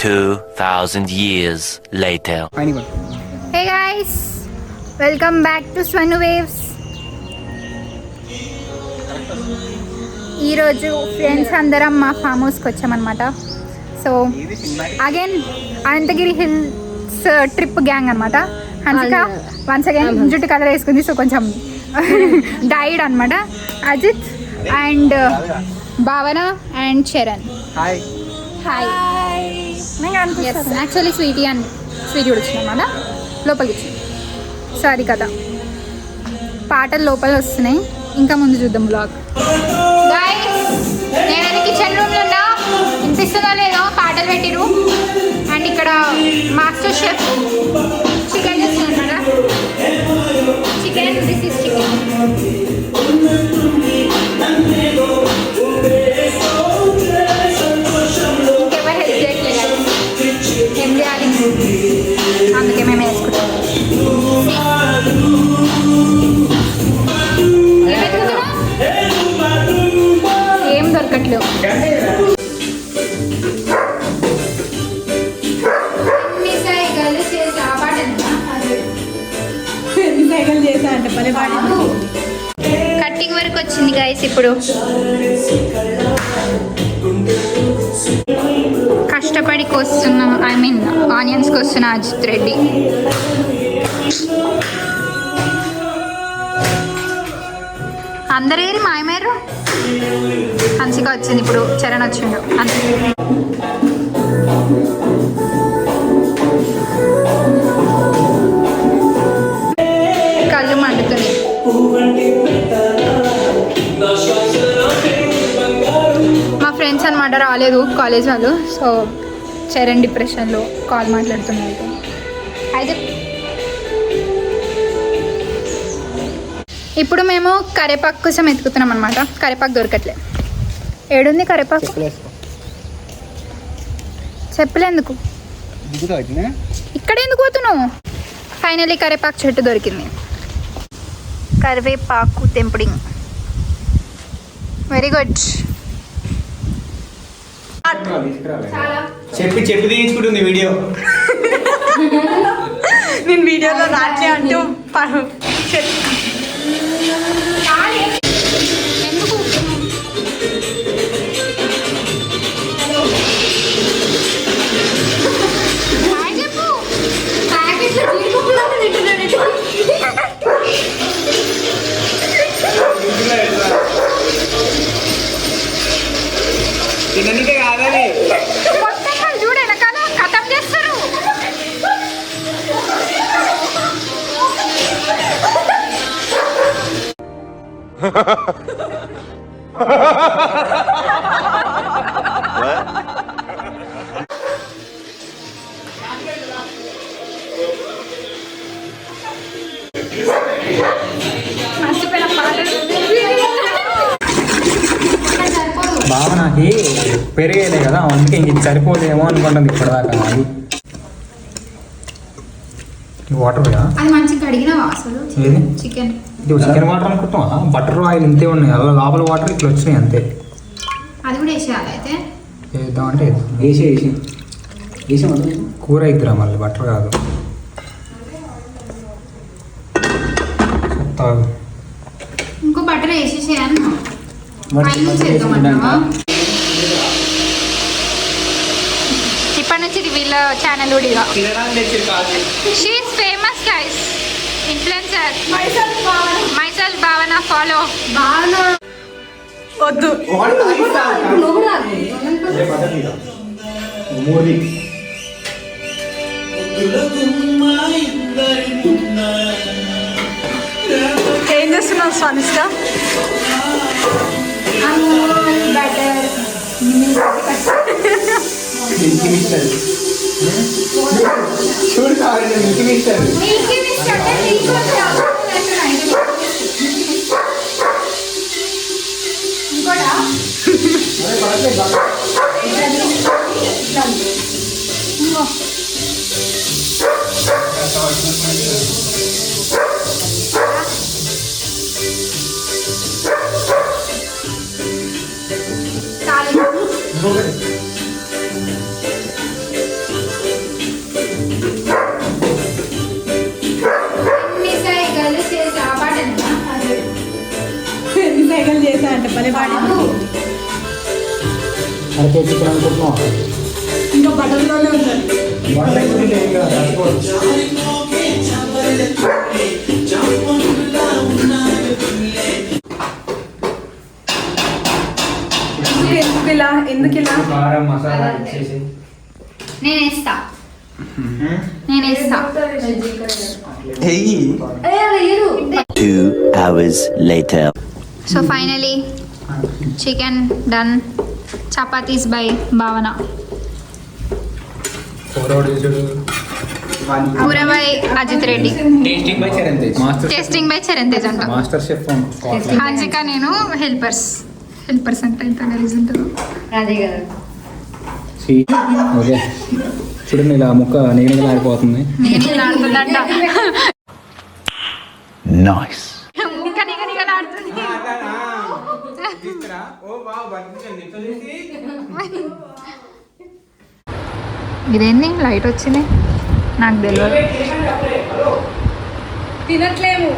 2,000 years later. Hey guys, welcome back to Swanu Waves. ఈరోజు friends అందరం మా farm హౌస్కి వచ్చామన్నమాట. So again Ananthagiri hills trip gang అనమాట. హన్సిక వన్స్ అగైన్ జుట్టు కలర్ వేసుకుంది, సో కొంచెం డైడ్ అనమాట. Ajith and Bhavana and Charan. Hi hi. Actually Sweety కూడా వచ్చిందన్నమాట, లోపలికి వచ్చింది. సో అది కదా, పాటలు లోపల వస్తున్నాయి, ఇంకా ముందు చూద్దాం బ్లాగ్. నేను కిచెన్ రూమ్లో ఉన్నా, వినిపిస్తుందో లేదో పాటలు పెట్టిరు. అండ్ ఇక్కడ మాస్టర్ షెఫ్ చికెన్ చేస్తున్నాడు అనమాట. Chicken, this is chicken. ఇంకెవరు హెల్ప్ చేయట్లేదు, ఏం చేయాలి, అందుకే మేము వేసుకుంటాం. ఏం దొరకట్లేవు. కట్టింగ్ వరకు వచ్చింది గైస్. ఇప్పుడు కష్టపడి కోస్తున్నా, ఐ మీన్ ఆనియన్స్ కోస్తున్నా అజిత్ రెడ్డి. అందరేరి మాయమేరు. హన్సిక వచ్చింది, ఇప్పుడు చరణ్ వచ్చిండు. అంతే. కళ్ళు మండుతుంది. మా ఫ్రెండ్స్ అనమాట రాలేదు, కాలేజ్ వాళ్ళు. సో చరణ్ డిప్రెషన్లో కాల్ మాట్లాడుతున్నారు. అయితే ఇప్పుడు మేము కరేపాకు కోసం ఎత్తుకుతున్నాం అనమాట. కరేపాకు దొరకట్లే. ఏడుంది కరేపాకు? చెప్పలేందుకు, ఇక్కడ ఎందుకు పోతున్నావు? ఫైనల్లీ కరేపాకు చెట్టు దొరికింది. కరివేపాకు తెంపుడింగ్. Very good. చెప్పి తీయించుకుంటుంది వీడియో. నేను వీడియోలో రాట్లే అంటూ తిననికే కాదని చూడేనా కదా కథం చేస్తారు. భావనకి పెరిగేదే కదా, అందుకే ఇంక ఇది సరిపోదేమో అనుకుంటుంది ఇప్పటిదాకా. అది వాటర్ అది మంచిగా అడిగినావా అసలు? చికెన్ ఇది చికెన్ వాటర్ అనుకుంటున్నా. బటర్ ఆయిల్ ఇంతే ఉన్నాయి, అలా లోపల వాటర్ ఇట్లా వచ్చినాయి అంతే. అది కూడా వేసేయాలి. అయితే వేద్దామంటే వేసి కూర అవుతురా, మళ్ళీ బటర్ కాదు. ఇంకో బటర్ వేసేసేయాలి. ఇప్పటి నుంచి ఇది వీళ్ళ ఛానల్ కూడా. She is famous guys, influencer. Myself భావన, ఫాలో భావన. వద్దు ఏం చేస్తున్నావు స్వానిష్క? బటర్ చూడు కావాలి ఇంకోటా అంటే భలే పాడింది. అరకే చికెన్ అనుకుంటున్నావు ఇంకా బటన్లోనే ఉంటుంది. ఎందుకు ఇలా కారం మసాలా ఇచ్చేసి నేను వేస్తా. నేను వేస్తా. 2 hours later. So finally chicken done. Chapatis by Bhavana, కూర by Ajith Reddy, tasting by Charan Tej. Master tasting by Charan Tej అంట. మాస్టర్ షెఫ్ హాన్సిక నేను హెల్పర్స్. హెల్పర్స్ అంటే ఎంత గలీజ్ ఉంటుందో. అదే కదా. ఓకే చూడండి ఇలా ముక్క నీళ్ళు ఆడిపోతుంది. నేను ఆడుతుందంట. Nice. ఇంకా నిగనిగలాడుతుంది. ఇదేంది లైట్ వచ్చింది నాకు తెలియదు. తినట్లేము.